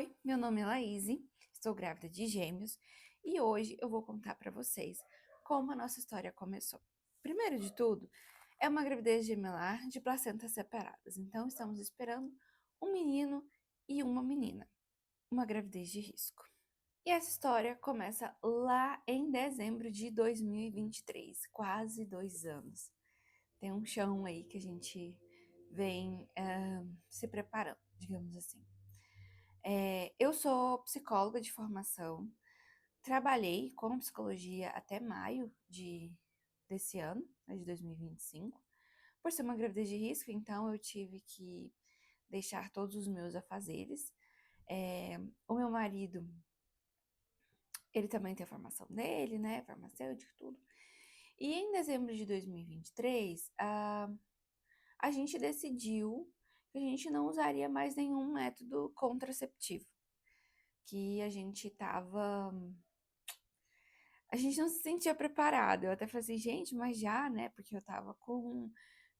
Oi, meu nome é Laíse, estou grávida de gêmeos e hoje eu vou contar para vocês como a nossa história começou. Primeiro de tudo, é uma gravidez gemelar de placentas separadas, então estamos esperando um menino e uma menina, uma gravidez de risco. E essa história começa lá em dezembro de 2023, quase 2 anos. Tem um chão aí que a gente vem se preparando, digamos assim. Eu sou psicóloga de formação, trabalhei com psicologia até maio desse ano, né, de 2025. Por ser uma gravidez de risco, então eu tive que deixar todos os meus afazeres. O meu marido, ele também tem a formação dele, né, farmacêutico e tudo. E em dezembro de 2023, a gente decidiu que a gente não usaria mais nenhum método contraceptivo, que a gente não se sentia preparado. Eu até falei assim, gente, mas já, né? Porque eu tava com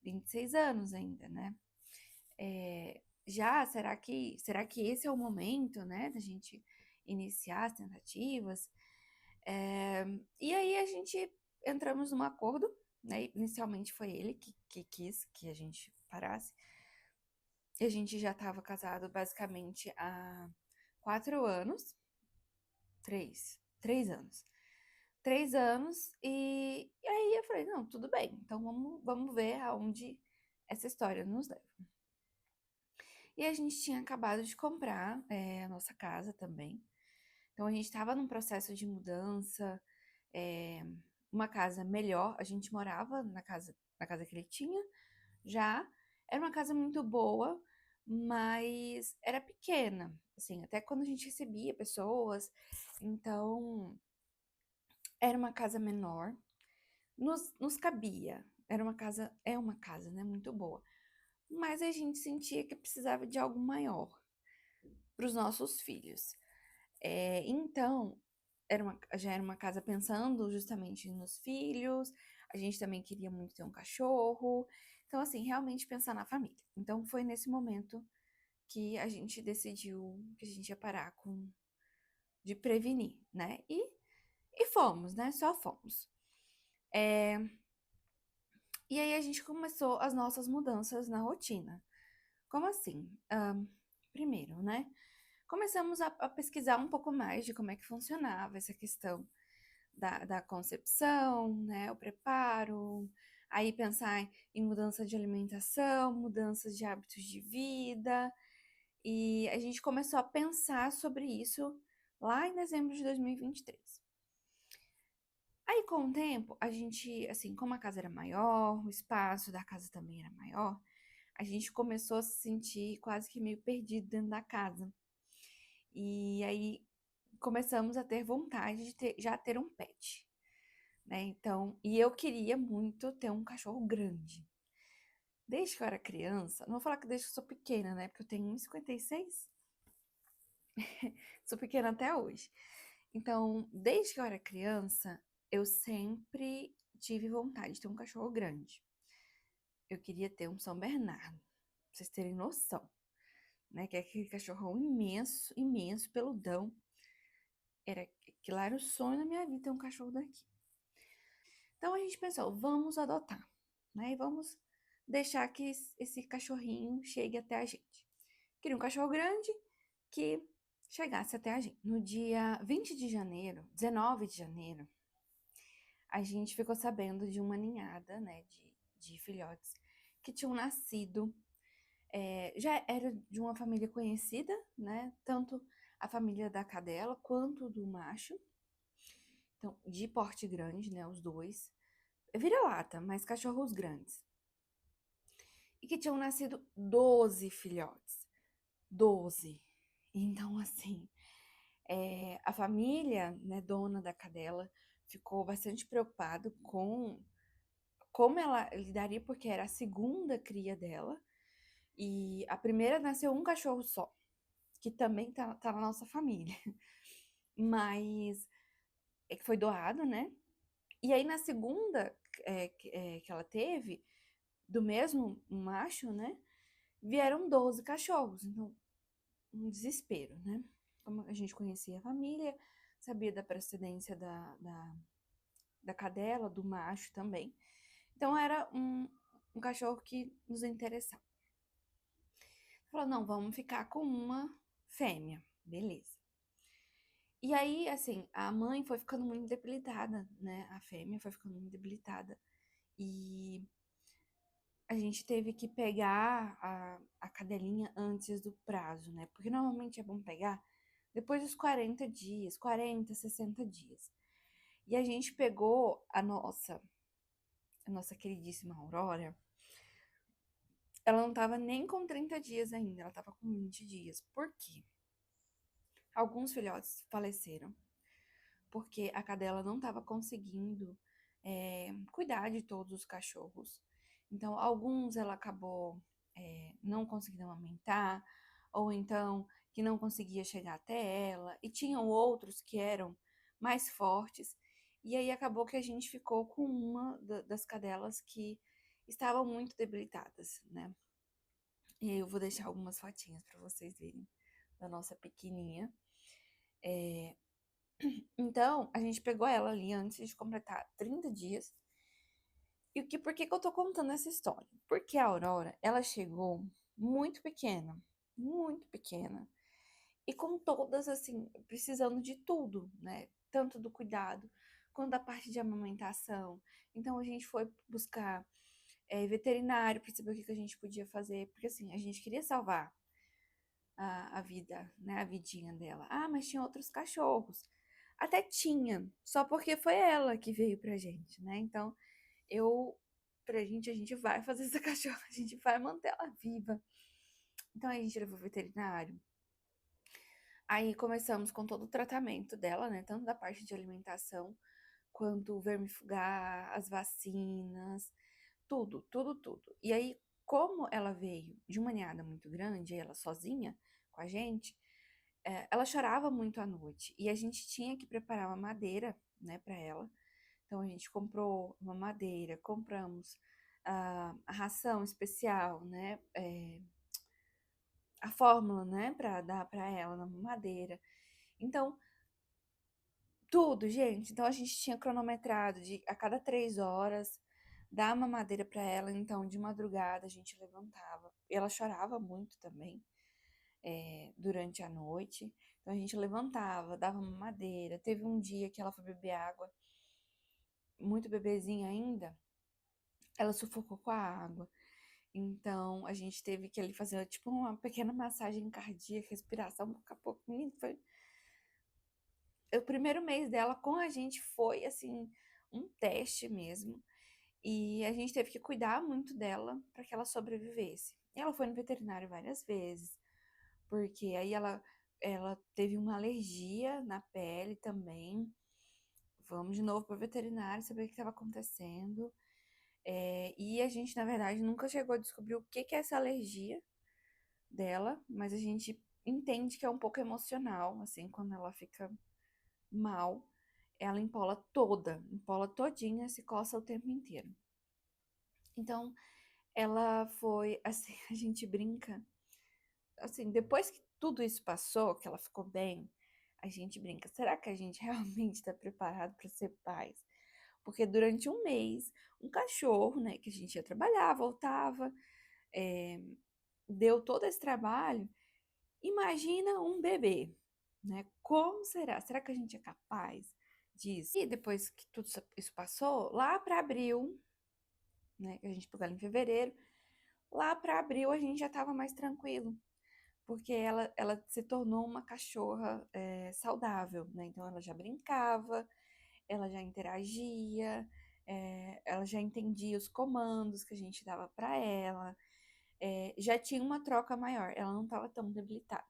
26 anos ainda, né? Será que esse é o momento, né, da gente iniciar as tentativas? E aí a gente entramos num acordo, né? Inicialmente foi ele que quis que a gente parasse. E a gente já estava casado basicamente há 4 anos, 3 anos. 3 anos, e aí eu falei, não, tudo bem, então vamos ver aonde essa história nos leva. E a gente tinha acabado de comprar a nossa casa também, então a gente estava num processo de mudança, é, uma casa melhor, a gente morava na casa que ele tinha já, era uma casa muito boa, mas era pequena, assim, até quando a gente recebia pessoas, então era uma casa menor, nos cabia. É uma casa, né, muito boa. Mas a gente sentia que precisava de algo maior para os nossos filhos. Então, já era uma casa pensando justamente nos filhos, a gente também queria muito ter um cachorro. Então, assim, realmente pensar na família. Então, foi nesse momento que a gente decidiu que a gente ia parar de prevenir, né? E fomos, né? Só fomos. É, E aí a gente começou as nossas mudanças na rotina. Como assim? Primeiro, né? Começamos a pesquisar um pouco mais de como é que funcionava essa questão da concepção, né? O preparo, aí pensar em mudança de alimentação, mudanças de hábitos de vida. E a gente começou a pensar sobre isso lá em dezembro de 2023. Aí, com o tempo, a gente, assim, como a casa era maior, o espaço da casa também era maior, a gente começou a se sentir quase que meio perdido dentro da casa. E aí começamos a ter vontade de já ter um pet, né? Então, e eu queria muito ter um cachorro grande. Desde que eu era criança, não vou falar que desde que eu sou pequena, né? Porque eu tenho 1,56, sou pequena até hoje. Então, desde que eu era criança, eu sempre tive vontade de ter um cachorro grande. Eu queria ter um São Bernardo, pra vocês terem noção, né? Que é aquele cachorrão imenso, imenso, peludão. Que lá era o sonho da minha vida ter um cachorro daqui. Então a gente pensou, vamos adotar, né? E vamos deixar que esse cachorrinho chegue até a gente. Queria um cachorro grande que chegasse até a gente. No dia 20 de janeiro, 19 de janeiro, a gente ficou sabendo de uma ninhada, né, de filhotes que tinham nascido. Já era de uma família conhecida, né? Tanto a família da cadela quanto do macho. Então, de porte grande, né? Os dois. Vira-lata, mas cachorros grandes. E que tinham nascido 12 filhotes. 12. Então, assim, a família, né, dona da cadela, ficou bastante preocupado com como ela lidaria, porque era a segunda cria dela. E a primeira nasceu um cachorro só, que também tá na nossa família. Mas que foi doado, né? E aí na segunda que ela teve, do mesmo macho, né? Vieram 12 cachorros. Então, um desespero, né? Como a gente conhecia a família, sabia da procedência da cadela, do macho também. Então era um cachorro que nos interessava. Falou, não, vamos ficar com uma fêmea, beleza. E aí, assim, a mãe foi ficando muito debilitada, né? A fêmea foi ficando muito debilitada. E a gente teve que pegar a cadelinha antes do prazo, né? Porque normalmente é bom pegar depois dos 40 dias, 40, 60 dias. E a gente pegou a nossa queridíssima Aurora. Ela não tava nem com 30 dias ainda, ela tava com 20 dias. Por quê? Alguns filhotes faleceram, porque a cadela não estava conseguindo cuidar de todos os cachorros. Então, alguns ela acabou não conseguindo amamentar, ou então que não conseguia chegar até ela, e tinham outros que eram mais fortes. E aí acabou que a gente ficou com uma das cadelas que estavam muito debilitadas, né? E aí eu vou deixar algumas fotinhas para vocês verem da nossa pequenininha. Então, a gente pegou ela ali antes de completar 30 dias. E por que que eu tô contando essa história? Porque a Aurora, ela chegou muito pequena, e com todas, assim, precisando de tudo, né? Tanto do cuidado, quanto da parte de amamentação. Então, a gente foi buscar veterinário para saber o que que a gente podia fazer, porque, assim, a gente queria salvar a vida, né? A vidinha dela. Ah, mas tinha outros cachorros. Até tinha, só porque foi ela que veio pra gente, né? Então, eu, a gente vai fazer essa cachorra, a gente vai manter ela viva. Então, a gente levou o veterinário. Aí começamos com todo o tratamento dela, né? Tanto da parte de alimentação, quanto o vermifugar, as vacinas, tudo, tudo, tudo. E aí, como ela veio de uma ninhada muito grande, ela sozinha com a gente, ela chorava muito à noite. E a gente tinha que preparar uma madeira, né, para ela. Então a gente comprou uma madeira, compramos a ração especial, né, a fórmula, né, para dar para ela na madeira. Então tudo, gente. Então a gente tinha cronometrado de a cada 3 horas dar uma madeira para ela. Então de madrugada a gente levantava. E ela chorava muito também durante a noite. Então a gente levantava, dava uma madeira. Teve um dia que ela foi beber água, muito bebezinha ainda, ela sufocou com a água. Então, a gente teve que ali fazer, tipo, uma pequena massagem cardíaca, respiração, pouco a pouco. Menino, foi... O primeiro mês dela com a gente foi, assim, um teste mesmo. E a gente teve que cuidar muito dela para que ela sobrevivesse. Ela foi no veterinário várias vezes, porque aí ela teve uma alergia na pele também. Vamos de novo para o veterinário saber o que estava acontecendo. E a gente, na verdade, nunca chegou a descobrir o que que é essa alergia dela, mas a gente entende que é um pouco emocional, assim, quando ela fica mal, ela empola todinha, se coça o tempo inteiro. Então, ela foi, assim, a gente brinca, assim, depois que tudo isso passou, que ela ficou bem, a gente brinca, será que a gente realmente está preparado para ser pais? Porque durante um mês, um cachorro, né, que a gente ia trabalhar, voltava, é, deu todo esse trabalho. Imagina um bebê, né? Como será? Será que a gente é capaz disso? E depois que tudo isso passou, lá para abril, né? Que a gente pegou ela em fevereiro, lá para abril a gente já estava mais tranquilo, porque ela se tornou uma cachorra saudável, né? Então ela já brincava, ela já interagia, ela já entendia os comandos que a gente dava para ela, já tinha uma troca maior, ela não estava tão debilitada.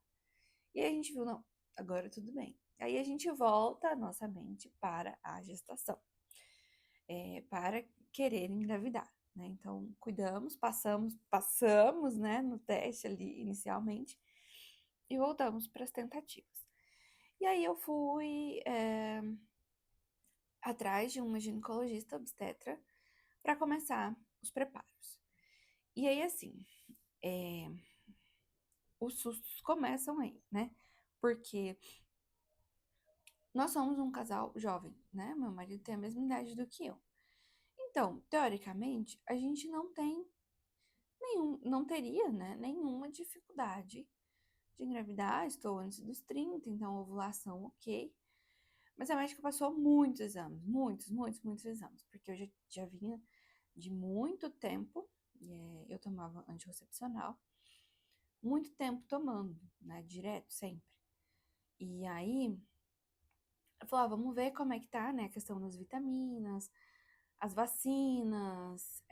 E aí a gente viu, não, agora tudo bem. Aí a gente volta a nossa mente para a gestação, para querer engravidar, né? Então, cuidamos, passamos, né, no teste ali inicialmente e voltamos para as tentativas. E aí eu fui atrás de uma ginecologista obstetra para começar os preparos. E aí, assim, os sustos começam aí, né? Porque nós somos um casal jovem, né? Meu marido tem a mesma idade do que eu. Então, teoricamente, a gente não teria, né, nenhuma dificuldade de engravidar. Estou antes dos 30, então ovulação ok. Mas a médica passou muitos exames, muitos exames, porque eu já vinha de muito tempo, eu tomava anticoncepcional, muito tempo tomando, né, direto, sempre. E aí, eu falei, vamos ver como é que tá, né, a questão das vitaminas, as vacinas,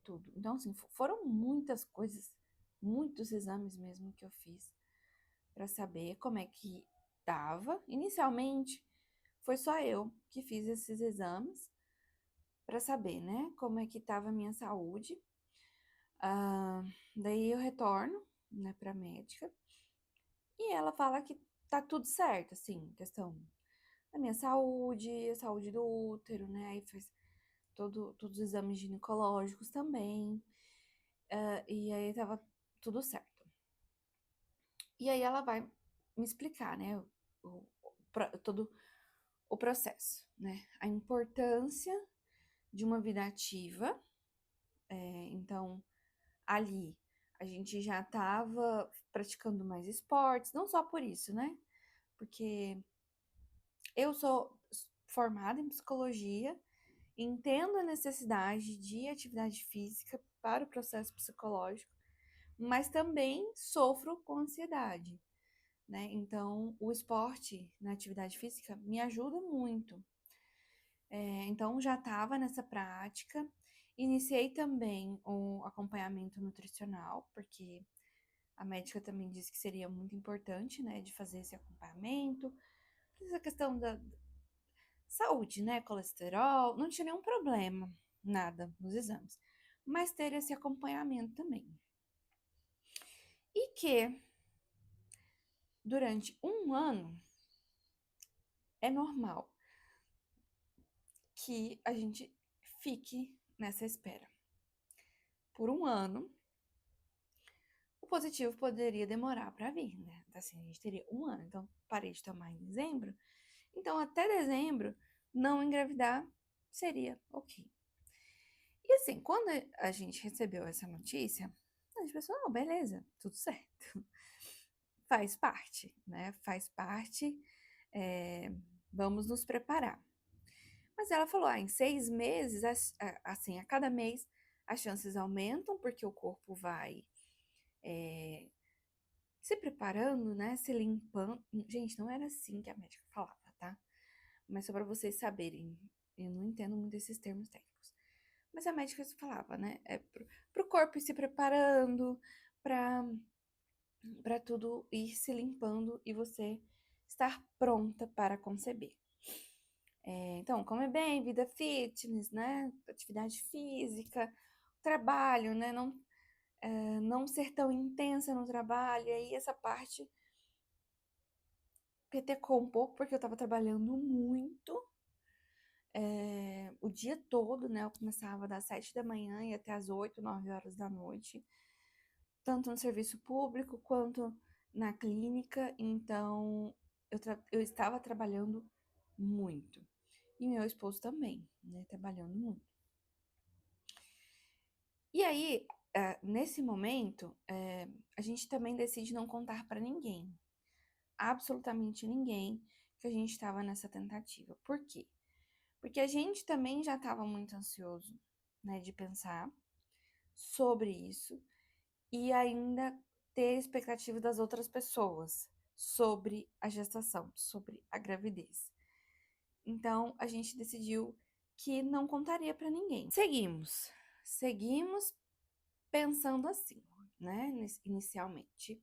tudo. Então, assim, foram muitas coisas, muitos exames mesmo que eu fiz para saber como é que tava. Inicialmente, foi só eu que fiz esses exames para saber, né, como é que tava a minha saúde. Daí eu retorno, né, pra médica e ela fala que tá tudo certo, assim, questão da minha saúde, a saúde do útero, né, aí faz todos os exames ginecológicos também, e aí tava tudo certo. E aí ela vai me explicar, né, todo o processo, né, a importância de uma vida ativa. Então, ali a gente já estava praticando mais esportes, não só por isso, né? Porque eu sou formada em psicologia, entendo a necessidade de atividade física para o processo psicológico, mas também sofro com ansiedade, né? Então, o esporte na atividade física me ajuda muito. Então, já estava nessa prática. Iniciei também o acompanhamento nutricional, porque a médica também disse que seria muito importante, né, de fazer esse acompanhamento. Essa questão da saúde, né, colesterol, não tinha nenhum problema, nada nos exames, mas ter esse acompanhamento também. E que durante um ano é normal que a gente fique nessa espera. Por um ano, o positivo poderia demorar para vir, né? Assim, a gente teria um ano. Então, parei de tomar em dezembro. Então, até dezembro, não engravidar seria ok. E assim, quando a gente recebeu essa notícia, a gente pensou, não, beleza, tudo certo. Faz parte, né? Faz parte, vamos nos preparar. Mas ela falou, em 6 meses, assim, a cada mês, as chances aumentam, porque o corpo vai se preparando, né? Se limpando. Gente, não era assim que a médica falava, tá? Mas só para vocês saberem, eu não entendo muito esses termos técnicos. Mas a médica falava, né? Pro corpo ir se preparando, pra, pra tudo ir se limpando e você estar pronta para conceber. Então, comer bem, vida fitness, né? Atividade física, trabalho, né? Não ser tão intensa no trabalho. E aí essa parte petecou um pouco, porque eu tava trabalhando muito. O dia todo, né? Eu começava das 7 da manhã e até as 8, 9 horas da noite, tanto no serviço público quanto na clínica. Então, eu estava trabalhando muito. E meu esposo também, né? Trabalhando muito. E aí, nesse momento, a gente também decide não contar para ninguém, absolutamente ninguém, que a gente estava nessa tentativa. Por quê? Porque a gente também já estava muito ansioso, né, de pensar sobre isso e ainda ter expectativa das outras pessoas sobre a gestação, sobre a gravidez. Então, a gente decidiu que não contaria para ninguém. Seguimos pensando assim, né, inicialmente,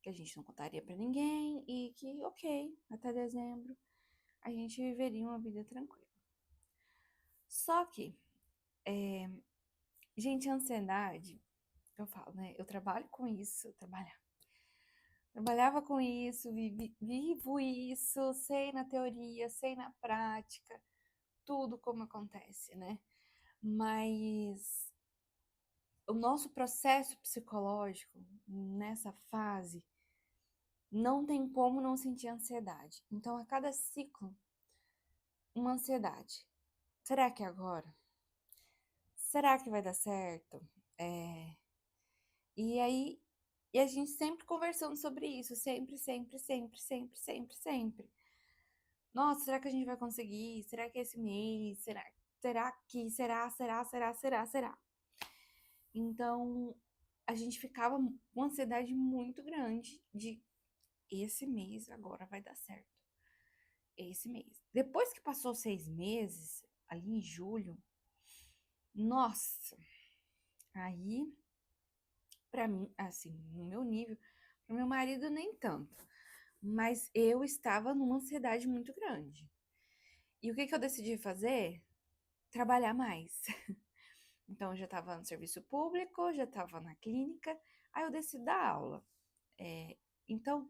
que a gente não contaria para ninguém e que, ok, até dezembro a gente viveria uma vida tranquila. Só que gente, a ansiedade, eu falo, né? Eu trabalho com isso, trabalhava com isso, vivo isso, sei na teoria, sei na prática, tudo como acontece, né? Mas o nosso processo psicológico nessa fase não tem como não sentir ansiedade. Então, a cada ciclo, uma ansiedade. Será que é agora? Será que vai dar certo? É... E aí, e a gente sempre conversando sobre isso, sempre, sempre, sempre, sempre, sempre, sempre. Nossa, será que a gente vai conseguir? Será que é esse mês? Será que? Será? Então, a gente ficava com uma ansiedade muito grande de esse mês agora vai dar certo. Esse mês. Depois que passou 6 meses, ali em julho, nossa, aí, pra mim, assim, no meu nível, pro meu marido nem tanto, mas eu estava numa ansiedade muito grande. E o que que eu decidi fazer? Trabalhar mais. Então, eu já estava no serviço público, já estava na clínica, aí eu decidi dar aula. É, então,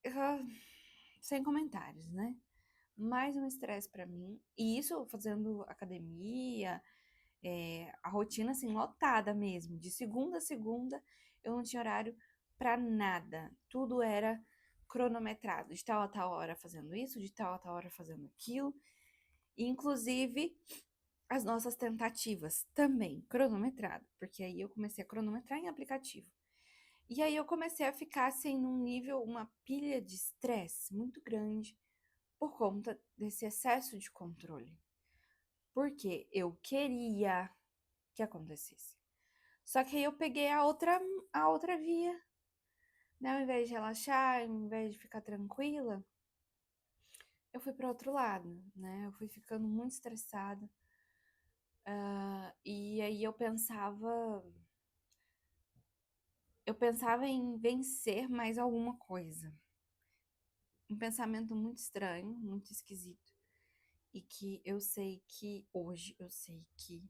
eu- sem comentários, né? Mais um estresse pra mim. E isso fazendo academia, a rotina assim, lotada mesmo. De segunda a segunda, eu não tinha horário pra nada. Tudo era cronometrado. De tal a tal hora fazendo isso, de tal a tal hora fazendo aquilo. Inclusive, as nossas tentativas também cronometrado. Porque aí eu comecei a cronometrar em aplicativo. E aí eu comecei a ficar assim num nível, uma pilha de estresse muito grande por conta desse excesso de controle. Porque eu queria que acontecesse. Só que aí eu peguei a outra via, né? Ao invés de relaxar, ao invés de ficar tranquila, eu fui para outro lado, né? Eu fui ficando muito estressada. E aí eu pensava em vencer mais alguma coisa. Um pensamento muito estranho, muito esquisito. E que eu sei que hoje eu sei que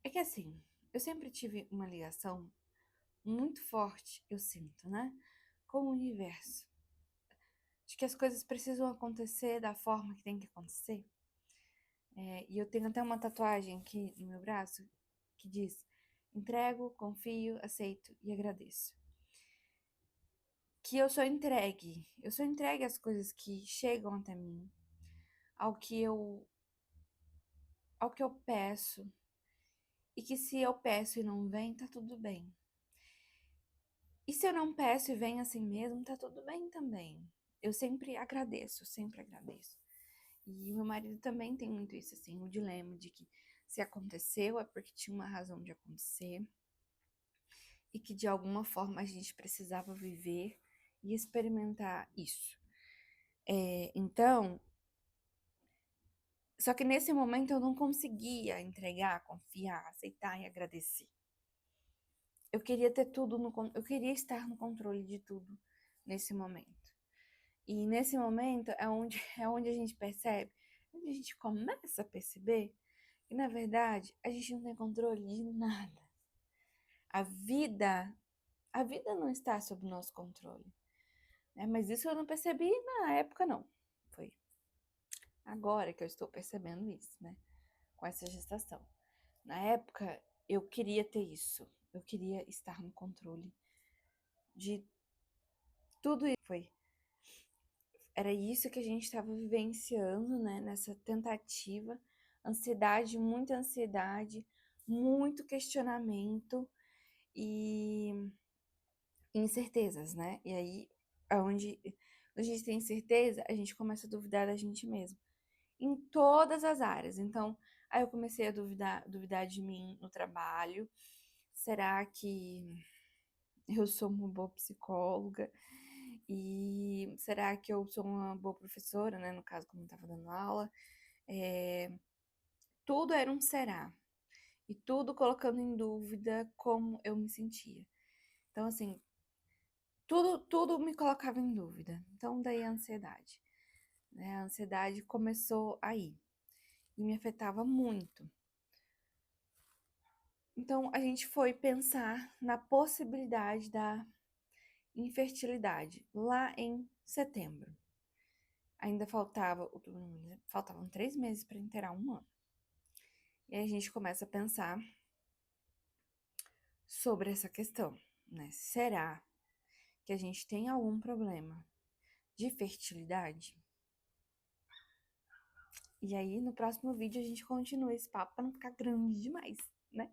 é que assim, eu sempre tive uma ligação muito forte, eu sinto, né? Com o universo. De que as coisas precisam acontecer da forma que tem que acontecer. E eu tenho até uma tatuagem aqui no meu braço que diz: entrego, confio, aceito e agradeço. Que eu sou entregue às coisas que chegam até mim, ao que eu, ao que eu peço, e que se eu peço e não vem, tá tudo bem. E se eu não peço e vem assim mesmo, tá tudo bem também. Eu sempre agradeço, sempre agradeço. E meu marido também tem muito isso, assim, o dilema de que se aconteceu é porque tinha uma razão de acontecer e que de alguma forma a gente precisava viver e experimentar isso. Então, só que nesse momento eu não conseguia entregar, confiar, aceitar e agradecer. Eu queria ter tudo eu queria estar no controle de tudo nesse momento. E nesse momento é onde, é onde a gente percebe, onde a gente começa a perceber que, na verdade, a gente não tem controle de nada. A vida, a vida não está sob nosso controle, né? Mas isso eu não percebi na época, não. Foi agora que eu estou percebendo isso, né? Com essa gestação. Na época, eu queria ter isso. Eu queria estar no controle de tudo isso. Era isso que a gente estava vivenciando, né? Nessa tentativa, ansiedade, muito questionamento e incertezas, né? E aí, aonde a gente tem certeza, a gente começa a duvidar da gente mesmo, em todas as áreas. Então, aí eu comecei a duvidar de mim no trabalho. Será que eu sou uma boa psicóloga? E será que eu sou uma boa professora, né? No caso, como eu estava dando aula. É, tudo era um será. E tudo colocando em dúvida como eu me sentia. Então, assim, tudo me colocava em dúvida. Então, daí a ansiedade. Né? A ansiedade começou aí. E me afetava muito. Então, a gente foi pensar na possibilidade da infertilidade lá em setembro. Ainda faltavam 3 meses para inteirar um ano. E aí a gente começa a pensar sobre essa questão, né? Será que a gente tem algum problema de fertilidade? E aí, no próximo vídeo, a gente continua esse papo para não ficar grande demais, né?